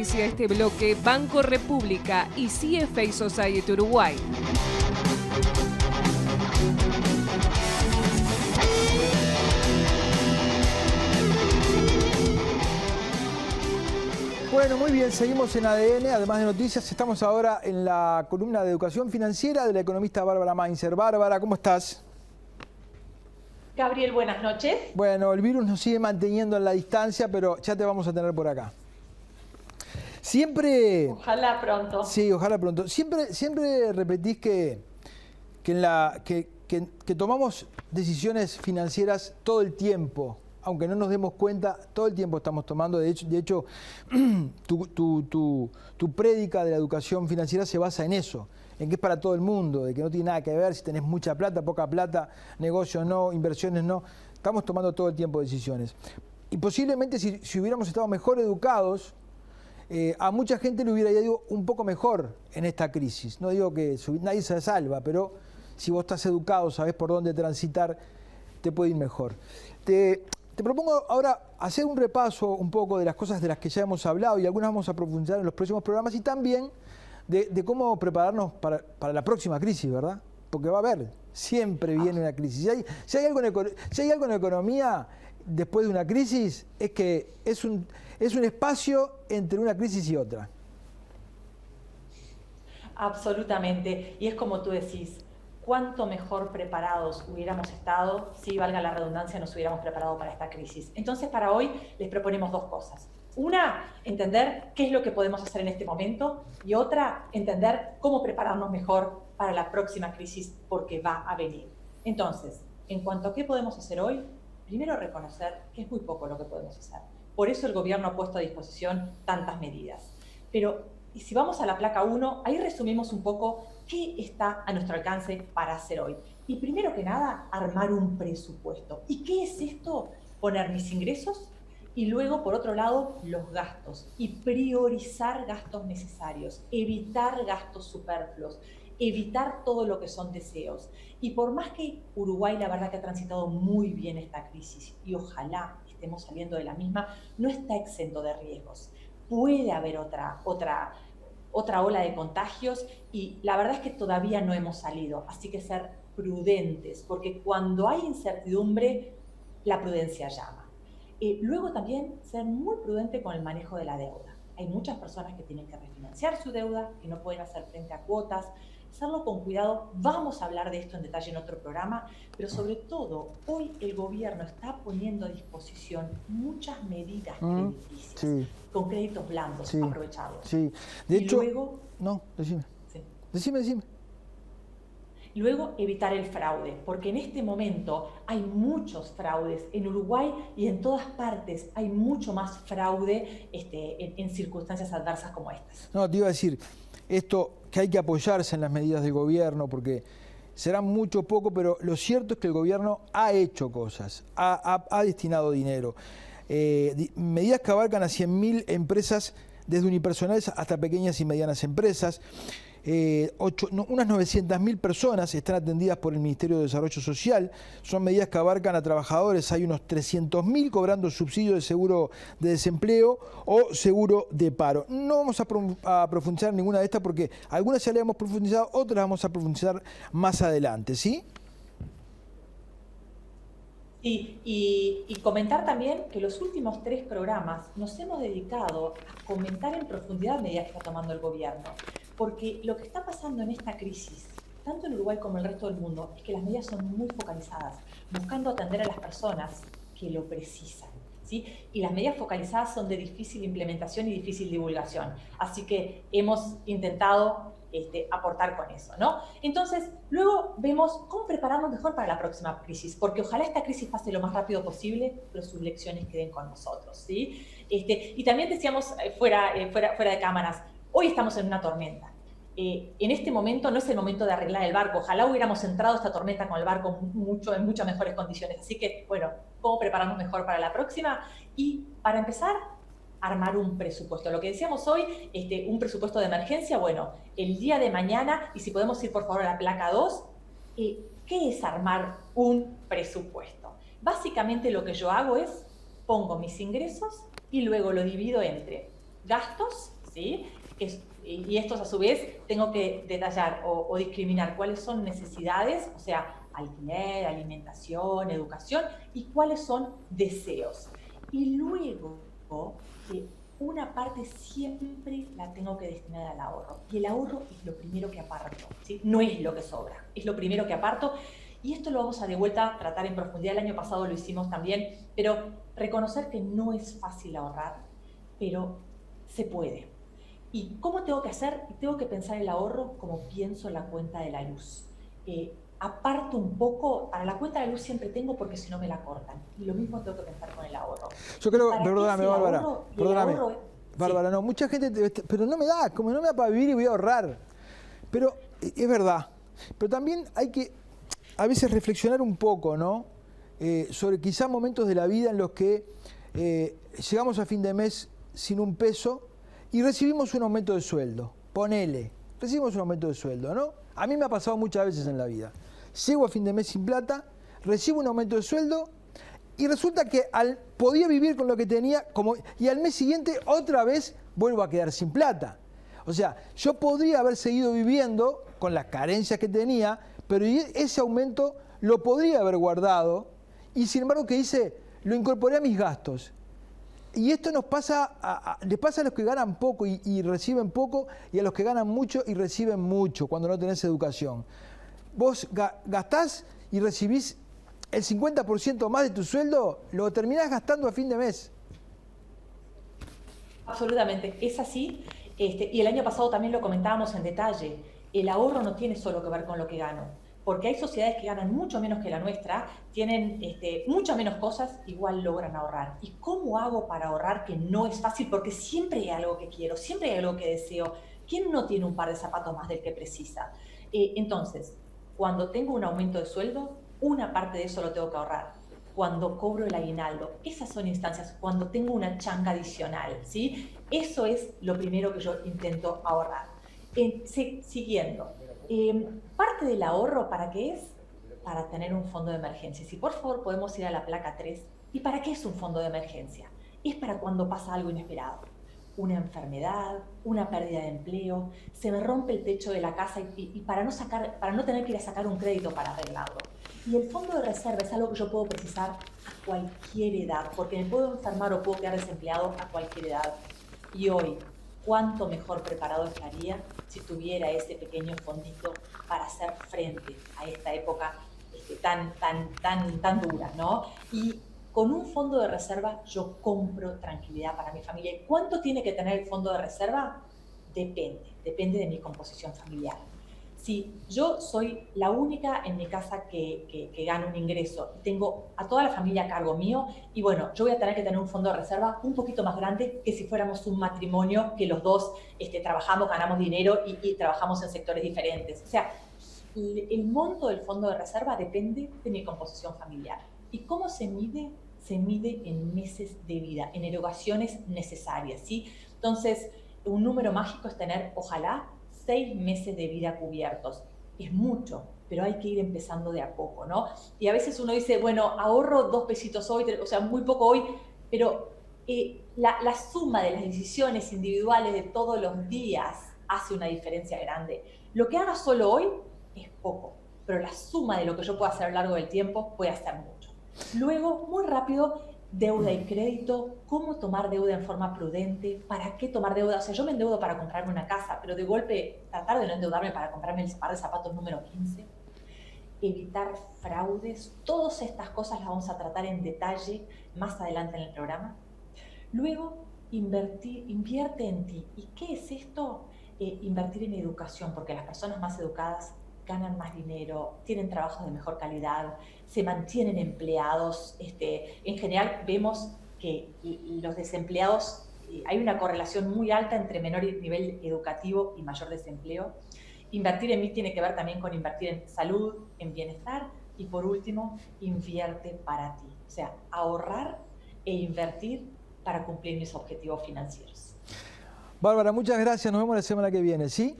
auspicia este bloque Banco República y CFA Society Uruguay. Bueno, muy bien, seguimos en ADN, además de noticias, estamos ahora en la columna de educación financiera de la economista Bárbara Mainzer. Bárbara, ¿cómo estás? Gabriel, buenas noches. Bueno, el virus nos sigue manteniendo en la distancia, pero ya te vamos a tener por acá. Siempre... Ojalá pronto. Sí, ojalá pronto. Siempre repetís que tomamos decisiones financieras todo el tiempo. Aunque no nos demos cuenta, todo el tiempo estamos tomando. De hecho tu prédica de la educación financiera se basa en eso, en que es para todo el mundo, de que no tiene nada que ver si tenés mucha plata, poca plata, negocios no, inversiones no. Estamos tomando todo el tiempo decisiones. Y posiblemente si hubiéramos estado mejor educados, a mucha gente le hubiera ido un poco mejor en esta crisis. No digo que nadie se salva, pero si vos estás educado, sabés por dónde transitar, te puede ir mejor. Te propongo ahora hacer un repaso un poco de las cosas de las que ya hemos hablado y algunas vamos a profundizar en los próximos programas y también de cómo prepararnos para la próxima crisis, ¿verdad? Porque va a haber, siempre viene una crisis. Si hay algo en economía después de una crisis, es que es un espacio entre una crisis y otra. Absolutamente. Y es como tú decís, cuánto mejor preparados hubiéramos estado si, valga la redundancia, nos hubiéramos preparado para esta crisis. Entonces, para hoy les proponemos dos cosas. Una, entender qué es lo que podemos hacer en este momento, y otra, entender cómo prepararnos mejor para la próxima crisis, porque va a venir. Entonces, en cuanto a qué podemos hacer hoy, primero reconocer que es muy poco lo que podemos hacer. Por eso el gobierno ha puesto a disposición tantas medidas. Pero, y si vamos a la placa 1, ahí resumimos un poco qué está a nuestro alcance para hacer hoy. Y primero que nada, armar un presupuesto. ¿Y qué es esto? Poner mis ingresos y luego, por otro lado, los gastos. Y priorizar gastos necesarios, evitar gastos superfluos, evitar todo lo que son deseos. Y por más que Uruguay, la verdad que ha transitado muy bien esta crisis, y ojalá estemos saliendo de la misma, no está exento de riesgos. Puede haber otra ola de contagios y la verdad es que todavía no hemos salido, así que ser prudentes, porque cuando hay incertidumbre, la prudencia llama. Luego también ser muy prudente con el manejo de la deuda. Hay muchas personas que tienen que refinanciar su deuda, que no pueden hacer frente a cuotas. Hacerlo con cuidado, vamos a hablar de esto en detalle en otro programa, pero sobre todo, hoy el gobierno está poniendo a disposición muchas medidas crediticias, sí, con créditos blandos, sí, aprovechados. Sí, de hecho... Luego, no, decime. Sí. Decime. Luego, evitar el fraude, porque en este momento hay muchos fraudes en Uruguay y en todas partes hay mucho más fraude en circunstancias adversas como estas. No, te iba a decir, esto que hay que apoyarse en las medidas del gobierno, porque serán mucho o poco, pero lo cierto es que el gobierno ha hecho cosas, ha destinado dinero. Medidas que abarcan a 100.000 empresas, desde unipersonales hasta pequeñas y medianas empresas. Unas 900.000 personas están atendidas por el Ministerio de Desarrollo Social. Son medidas que abarcan a trabajadores. Hay unos 300.000 cobrando subsidio de seguro de desempleo o seguro de paro. No vamos a profundizar en ninguna de estas porque algunas ya le hemos profundizado, otras vamos a profundizar más adelante, ¿sí? Y comentar también que los últimos 3 programas nos hemos dedicado a comentar en profundidad medidas que está tomando el gobierno. Porque lo que está pasando en esta crisis, tanto en Uruguay como en el resto del mundo, es que las medidas son muy focalizadas, buscando atender a las personas que lo precisan, ¿sí? Y las medidas focalizadas son de difícil implementación y difícil divulgación. Así que hemos intentado aportar con eso, ¿no? Entonces, luego vemos cómo prepararnos mejor para la próxima crisis, porque ojalá esta crisis pase lo más rápido posible, pero sus lecciones queden con nosotros, ¿sí? Y también decíamos fuera de cámaras, hoy estamos en una tormenta. En este momento no es el momento de arreglar el barco. Ojalá hubiéramos entrado a esta tormenta con el barco en muchas mejores condiciones. Así que, bueno, ¿cómo prepararnos mejor para la próxima? Y para empezar, armar un presupuesto. Lo que decíamos hoy, un presupuesto de emergencia, bueno, el día de mañana, y si podemos ir por favor a la placa 2, ¿qué es armar un presupuesto? Básicamente lo que yo hago es, pongo mis ingresos y luego lo divido entre gastos ¿sí? Y estos a su vez tengo que detallar o discriminar cuáles son necesidades, o sea, alquiler, alimentación, educación, y cuáles son deseos. Y luego, una parte siempre la tengo que destinar al ahorro. Y el ahorro es lo primero que aparto, ¿sí? No es lo que sobra, es lo primero que aparto. Y esto lo vamos a de vuelta tratar en profundidad. El año pasado lo hicimos también, pero reconocer que no es fácil ahorrar, pero se puede. ¿Y cómo tengo que hacer? Tengo que pensar el ahorro como pienso la cuenta de la luz. Aparto un poco, para la cuenta de luz siempre tengo porque si no me la cortan. Y lo mismo tengo que pensar con el ahorro. Yo creo, perdóname, Bárbara, perdóname. Bárbara, sí. no, mucha gente, pero no me da, como no me da para vivir y voy a ahorrar. Pero es verdad. Pero también hay que a veces reflexionar un poco, ¿no? Sobre quizás momentos de la vida en los que llegamos a fin de mes sin un peso y recibimos un aumento de sueldo. Ponele, recibimos un aumento de sueldo, ¿no? A mí me ha pasado muchas veces en la vida. Llego a fin de mes sin plata, recibo un aumento de sueldo y resulta que podía vivir con lo que tenía y al mes siguiente otra vez vuelvo a quedar sin plata. O sea, yo podría haber seguido viviendo con las carencias que tenía, pero ese aumento lo podría haber guardado y sin embargo, ¿qué hice? Lo incorporé a mis gastos. Y esto nos pasa, les pasa a los que ganan poco y reciben poco y a los que ganan mucho y reciben mucho cuando no tenés educación. Vos gastás y recibís el 50% más de tu sueldo, lo terminás gastando a fin de mes. Absolutamente, es así. Y el año pasado también lo comentábamos en detalle. El ahorro no tiene solo que ver con lo que gano, porque hay sociedades que ganan mucho menos que la nuestra, tienen muchas menos cosas, igual logran ahorrar. ¿Y cómo hago para ahorrar? Que no es fácil, porque siempre hay algo que quiero, siempre hay algo que deseo. ¿Quién no tiene un par de zapatos más del que precisa? Entonces, cuando tengo un aumento de sueldo, una parte de eso lo tengo que ahorrar. Cuando cobro el aguinaldo, esas son instancias, cuando tengo una changa adicional, ¿sí? Eso es lo primero que yo intento ahorrar. Siguiendo. Parte del ahorro, ¿para qué es? Para tener un fondo de emergencia. Si por favor podemos ir a la placa 3. ¿Y para qué es un fondo de emergencia? Es para cuando pasa algo inesperado. Una enfermedad, una pérdida de empleo, se me rompe el techo de la casa y para no tener que ir a sacar un crédito para arreglarlo. Y el fondo de reserva es algo que yo puedo precisar a cualquier edad, porque me puedo enfermar o puedo quedar desempleado a cualquier edad. Y hoy, cuánto mejor preparado estaría si tuviera ese pequeño fondito para hacer frente a esta época tan dura, ¿no? Y con un fondo de reserva yo compro tranquilidad para mi familia. ¿Y cuánto tiene que tener el fondo de reserva? Depende de mi composición familiar. Si yo soy la única en mi casa que gana un ingreso y tengo a toda la familia a cargo mío, y bueno, yo voy a tener que tener un fondo de reserva un poquito más grande que si fuéramos un matrimonio que los dos trabajamos, ganamos dinero y trabajamos en sectores diferentes. O sea, el monto del fondo de reserva depende de mi composición familiar. ¿Y cómo se mide? Se mide en meses de vida, en erogaciones necesarias, ¿sí? Entonces, un número mágico es tener, ojalá, 6 meses de vida cubiertos. Es mucho, pero hay que ir empezando de a poco, ¿no? Y a veces uno dice, bueno, ahorro 2 pesitos hoy, o sea, muy poco hoy, pero la suma de las decisiones individuales de todos los días hace una diferencia grande. Lo que haga solo hoy es poco, pero la suma de lo que yo pueda hacer a lo largo del tiempo puede hacer mucho. Luego, muy rápido, deuda y crédito, cómo tomar deuda en forma prudente, para qué tomar deuda. O sea, yo me endeudo para comprarme una casa, pero de golpe tratar de no endeudarme para comprarme el par de zapatos número 15. Evitar fraudes, todas estas cosas las vamos a tratar en detalle más adelante en el programa. Luego, invierte en ti. ¿Y qué es esto? Invertir en educación, porque las personas más educadas ganan más dinero, tienen trabajos de mejor calidad, se mantienen empleados. En general vemos que los desempleados, hay una correlación muy alta entre menor nivel educativo y mayor desempleo. Invertir en mí tiene que ver también con invertir en salud, en bienestar y por último, invierte para ti. O sea, ahorrar e invertir para cumplir mis objetivos financieros. Bárbara, muchas gracias, nos vemos la semana que viene, ¿sí?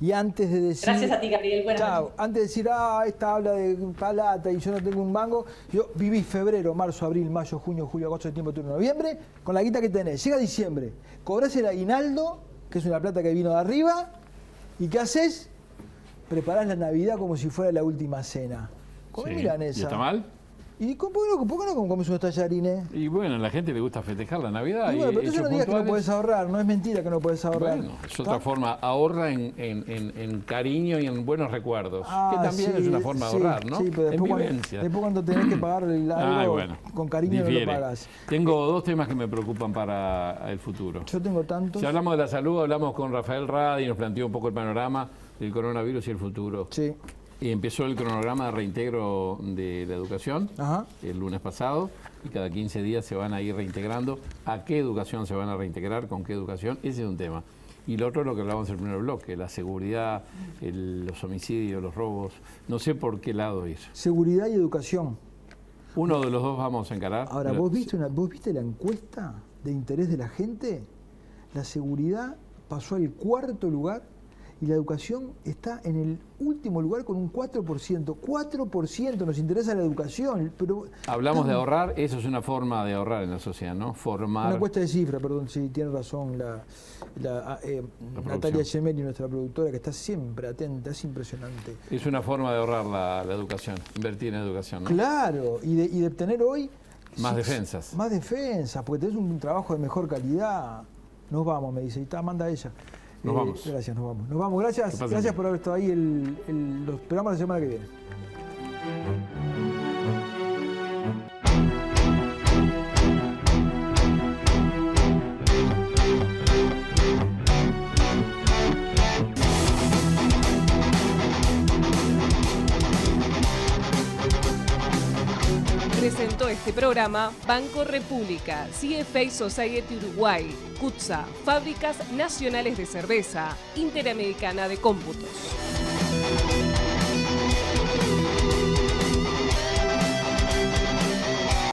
Y antes de decir... Gracias a ti, Gabriel. Buenas noches. Antes de decir, esta habla de plata y yo no tengo un mango, yo viví febrero, marzo, abril, mayo, junio, julio, agosto, septiembre, octubre, noviembre, con la guita que tenés. Llega diciembre, cobrás el aguinaldo, que es una plata que vino de arriba, ¿y qué haces? Preparás la Navidad como si fuera la última cena. Comé milanesa. ¿Y está mal? ¿Y por qué no comes unos tallarines? Y bueno, a la gente le gusta festejar la Navidad. Y bueno, pero eso no digas que no puedes ahorrar, no es mentira que no puedes ahorrar. Bueno, es otra forma, ahorra en cariño y en buenos recuerdos, que también es una forma de ahorrar, ¿no? Sí, pero en vivencia. Después cuando tenés que pagar algo con cariño no lo pagas. Tengo dos temas que me preocupan para el futuro. Yo tengo tantos. Si hablamos de la salud, hablamos con Rafael Rada y nos planteó un poco el panorama del coronavirus y el futuro. Sí. Y empezó el cronograma de reintegro de la educación el lunes pasado y cada 15 días se van a ir reintegrando. ¿A qué educación se van a reintegrar? ¿Con qué educación? Ese es un tema. Y lo otro es lo que hablábamos en el primer bloque, la seguridad, los homicidios, los robos. No sé por qué lado ir. Seguridad y educación. Uno de los dos vamos a encarar. Ahora, ¿vos viste la encuesta de interés de la gente? La seguridad pasó al 4º lugar. Y la educación está en el último lugar con un 4%. 4% nos interesa la educación. Pero hablamos de ahorrar, eso es una forma de ahorrar en la sociedad, ¿no? Formar... Una encuesta de cifra, perdón, sí, tiene razón Natalia Gemelli, nuestra productora, que está siempre atenta, es impresionante. Es una forma de ahorrar la educación, invertir en educación, ¿no? Claro, y de obtener hoy... Más defensas. Más defensas, porque tenés un trabajo de mejor calidad. Nos vamos, me dice, y manda ella. Nos vamos. Gracias, nos vamos. Nos vamos, gracias por haber estado ahí. Los esperamos la semana que viene. Presentó este programa Banco República, CFA Society Uruguay, CUTSA, Fábricas Nacionales de Cerveza, Interamericana de Cómputos.